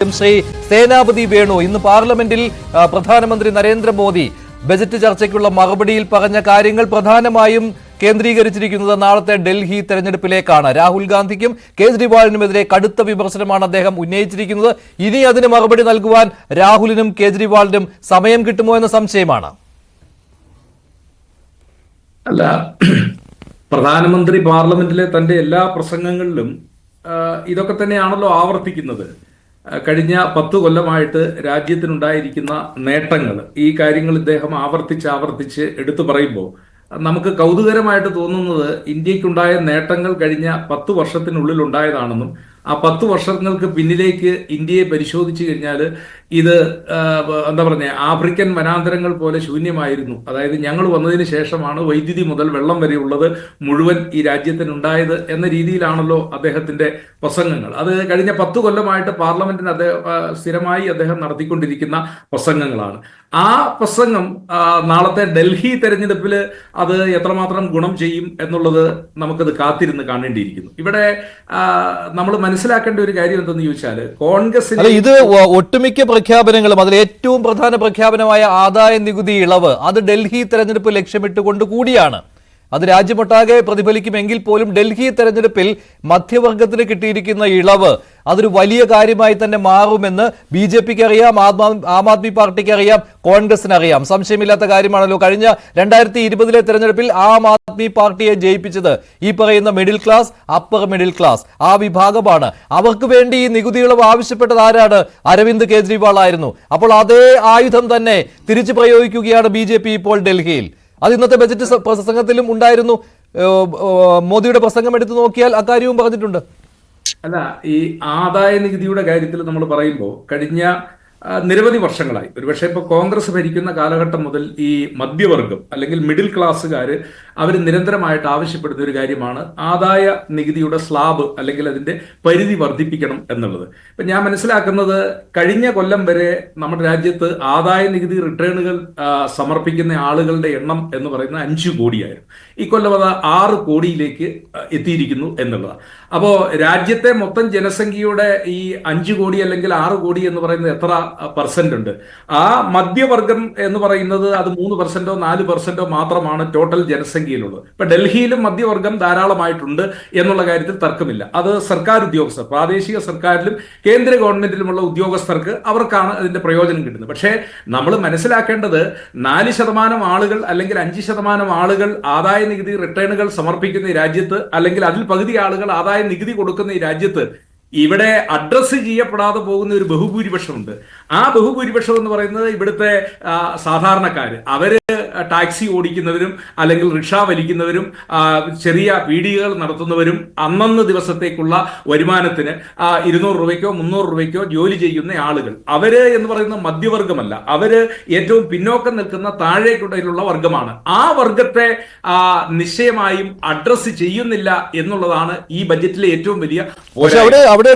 ശ്രീ സേനാപതി വേണു ഇന്ന് പാർലമെന്റിൽ പ്രധാനമന്ത്രി നരേന്ദ്രമോദി ബജറ്റ് ചർച്ചയ്ക്കുള്ള മറുപടിയിൽ പറഞ്ഞ കാര്യങ്ങൾ പ്രധാനമായും കേന്ദ്രീകരിച്ചിരിക്കുന്നത് നാളത്തെ ഡൽഹി തെരഞ്ഞെടുപ്പിലേക്കാണ്. രാഹുൽ ഗാന്ധിക്കും കേജ്രിവാളിനുമെതിരെ കടുത്ത വിമർശനമാണ് അദ്ദേഹം ഉന്നയിച്ചിരിക്കുന്നത്. ഇനി അതിന് മറുപടി നൽകുവാൻ രാഹുലിനും കേജ്രിവാളിനും സമയം കിട്ടുമോ എന്ന സംശയമാണ്. അല്ല, പ്രധാനമന്ത്രി പാർലമെന്റിലെ തന്റെ എല്ലാ പ്രസംഗങ്ങളിലും ഇതൊക്കെ തന്നെയാണല്ലോ ആവർത്തിക്കുന്നത്. കഴിഞ്ഞ 10 കൊല്ലമായിട്ട് രാജ്യത്തിനുണ്ടായിരിക്കുന്ന നേട്ടങ്ങൾ, ഈ കാര്യങ്ങൾ ഇദ്ദേഹം ആവർത്തിച്ച് എടുത്തു പറയുമ്പോൾ നമുക്ക് കൗതുകരമായിട്ട് തോന്നുന്നത് ഇന്ത്യക്കുണ്ടായ നേട്ടങ്ങൾ കഴിഞ്ഞ 10 വർഷത്തിനുള്ളിൽ ഉണ്ടായതാണെന്നും ആ 10 വർഷങ്ങൾക്ക് പിന്നിലേക്ക് ഇന്ത്യയെ പരിശോധിച്ചു കഴിഞ്ഞാൽ ഇത് എന്താ പറഞ്ഞ ആഫ്രിക്കൻ വനാന്തരങ്ങൾ പോലെ ശൂന്യമായിരുന്നു. അതായത് ഞങ്ങൾ വന്നതിന് ശേഷമാണ് വൈദ്യുതി മുതൽ വെള്ളം വരെയുള്ളത് മുഴുവൻ ഈ രാജ്യത്തിനുണ്ടായത് എന്ന രീതിയിലാണല്ലോ അദ്ദേഹത്തിന്റെ പ്രസംഗങ്ങൾ. അത് കഴിഞ്ഞ 10 കൊല്ലമായിട്ട് പാർലമെന്റിന് സ്ഥിരമായി അദ്ദേഹം നടത്തിക്കൊണ്ടിരിക്കുന്ന പ്രസംഗങ്ങളാണ്. ആ പ്രസംഗം നാളത്തെ ഡൽഹി തെരഞ്ഞെടുപ്പിൽ അത് എത്രമാത്രം ഗുണം ചെയ്യും എന്നുള്ളത് നമുക്കത് കാത്തിരുന്ന് കാണേണ്ടിയിരിക്കുന്നു. ഇവിടെ നമ്മൾ മനസ്സിലാക്കേണ്ട ഒരു കാര്യം എന്തെന്ന് ചോദിച്ചാൽ, കോൺഗ്രസ് ഇത് ഒട്ടുമിക്ക പ്രഖ്യാപനങ്ങളും അതിൽ ഏറ്റവും പ്രധാന പ്രഖ്യാപനമായ ആദായ നികുതി ഇളവ് അത് ഡൽഹി തെരഞ്ഞെടുപ്പ് ലക്ഷ്യമിട്ടുകൊണ്ട് കൂടിയാണ്. അത് രാജ്യമൊട്ടാകെ പ്രതിഫലിക്കുമെങ്കിൽ പോലും ഡൽഹി തെരഞ്ഞെടുപ്പിൽ മധ്യവർഗത്തിന് കിട്ടിയിരിക്കുന്ന ഇളവ് അതൊരു വലിയ കാര്യമായി തന്നെ മാറുമെന്ന് BJPക്ക് അറിയാം, ആം ആദ്മി പാർട്ടിക്ക് അറിയാം, കോൺഗ്രസിന് അറിയാം. സംശയമില്ലാത്ത കാര്യമാണല്ലോ. കഴിഞ്ഞ 2020 തെരഞ്ഞെടുപ്പിൽ ആം ആദ്മി പാർട്ടിയെ ജയിപ്പിച്ചത് ഈ പറയുന്ന middle class, upper middle class ആ വിഭാഗമാണ്. അവർക്ക് വേണ്ടി ഈ നികുതി ഇളവ് ആവശ്യപ്പെട്ടത് ആരാണ്? അരവിന്ദ് കെജ്രിവാൾ ആയിരുന്നു. അപ്പോൾ അതേ ആയുധം തന്നെ തിരിച്ചു പ്രയോഗിക്കുകയാണ് BJP ഇപ്പോൾ ഡൽഹിയിൽ. അത് ഇന്നത്തെ ബജറ്റ് പ്രസംഗത്തിലും ഉണ്ടായിരുന്നു. മോദിയുടെ പ്രസംഗം എടുത്തു നോക്കിയാൽ അക്കാര്യവും പറഞ്ഞിട്ടുണ്ട്. അല്ല, ഈ ആദായ നികുതിയുടെ കാര്യത്തിൽ നമ്മൾ പറയുമ്പോൾ കഴിഞ്ഞ നിരവധി വർഷങ്ങളായി, ഒരുപക്ഷെ ഇപ്പോൾ കോൺഗ്രസ് ഭരിക്കുന്ന കാലഘട്ടം മുതൽ ഈ മധ്യവർഗം അല്ലെങ്കിൽ മിഡിൽ ക്ലാസ്സുകാർ അവർ നിരന്തരമായിട്ട് ആവശ്യപ്പെടുന്ന ഒരു കാര്യമാണ് ആദായ നികുതിയുടെ സ്ലാബ് അല്ലെങ്കിൽ അതിന്റെ പരിധി വർദ്ധിപ്പിക്കണം എന്നുള്ളത്. ഇപ്പം ഞാൻ മനസ്സിലാക്കുന്നത് കഴിഞ്ഞ കൊല്ലം വരെ നമ്മുടെ രാജ്യത്ത് ആദായ നികുതി റിട്ടേണുകൾ സമർപ്പിക്കുന്ന ആളുകളുടെ എണ്ണം എന്ന് പറയുന്നത് 5 കോടിയായിരുന്നു. ഈ കൊല്ലം അത് 6 കോടിയിലേക്ക് എത്തിയിരിക്കുന്നു എന്നുള്ളതാണ്. അപ്പോൾ രാജ്യത്തെ മൊത്തം ജനസംഖ്യയുടെ ഈ 5 കോടി അല്ലെങ്കിൽ 6 കോടി എന്ന് പറയുന്നത് എത്ര % ഉണ്ട്? ആ മധ്യവർഗം എന്ന് പറയുന്നത് അത് 3%ഓ 4%ഓ മാത്രമാണ് ടോട്ടൽ ജനസംഖ്യയിലുള്ളത്. ഇപ്പൊ ഡൽഹിയിലും മധ്യവർഗം ധാരാളമായിട്ടുണ്ട് എന്നുള്ള കാര്യത്തിൽ തർക്കമില്ല. അത് സർക്കാർ ഉദ്യോഗസ്ഥർ, പ്രാദേശിക സർക്കാരിലും കേന്ദ്ര ഗവൺമെന്റിലുമുള്ള ഉദ്യോഗസ്ഥർക്ക് അവർക്കാണ് അതിന്റെ പ്രയോജനം കിട്ടുന്നത്. പക്ഷേ നമ്മൾ മനസ്സിലാക്കേണ്ടത് 4% ആളുകൾ അല്ലെങ്കിൽ 5% ആളുകൾ ആദായ നികുതി റിട്ടേണുകൾ സമർപ്പിക്കുന്ന ഈ രാജ്യത്ത്, അല്ലെങ്കിൽ അതിൽ പകുതി ആളുകൾ ആദായ നികുതി കൊടുക്കുന്ന ഈ രാജ്യത്ത് ഇവിടെ അഡ്രസ്സ് ചെയ്യപ്പെടാതെ പോകുന്ന ഒരു ബഹുഭൂരിപക്ഷമുണ്ട്. ആ ബഹുഭൂരിപക്ഷം എന്ന് പറയുന്നത് ഇവിടുത്തെ സാധാരണക്കാര്. അവര് ടാക്സി ഓടിക്കുന്നവരും അല്ലെങ്കിൽ റിക്ഷ വലിക്കുന്നവരും ചെറിയ പീടികകൾ നടത്തുന്നവരും അന്നന്ന് ദിവസത്തേക്കുള്ള വരുമാനത്തിന് 200 രൂപയ്ക്കോ 300 രൂപയ്ക്കോ ജോലി ചെയ്യുന്ന ആളുകൾ, അവര് എന്ന് പറയുന്നത് മധ്യവർഗമല്ല. അവര് ഏറ്റവും പിന്നോക്കം നിൽക്കുന്ന താഴേക്കുടയിലുള്ള വർഗമാണ്. ആ വർഗത്തെ നിശ്ചയമായും അഡ്രസ്സ് ചെയ്യുന്നില്ല എന്നുള്ളതാണ് ഈ ബജറ്റിലെ ഏറ്റവും വലിയ.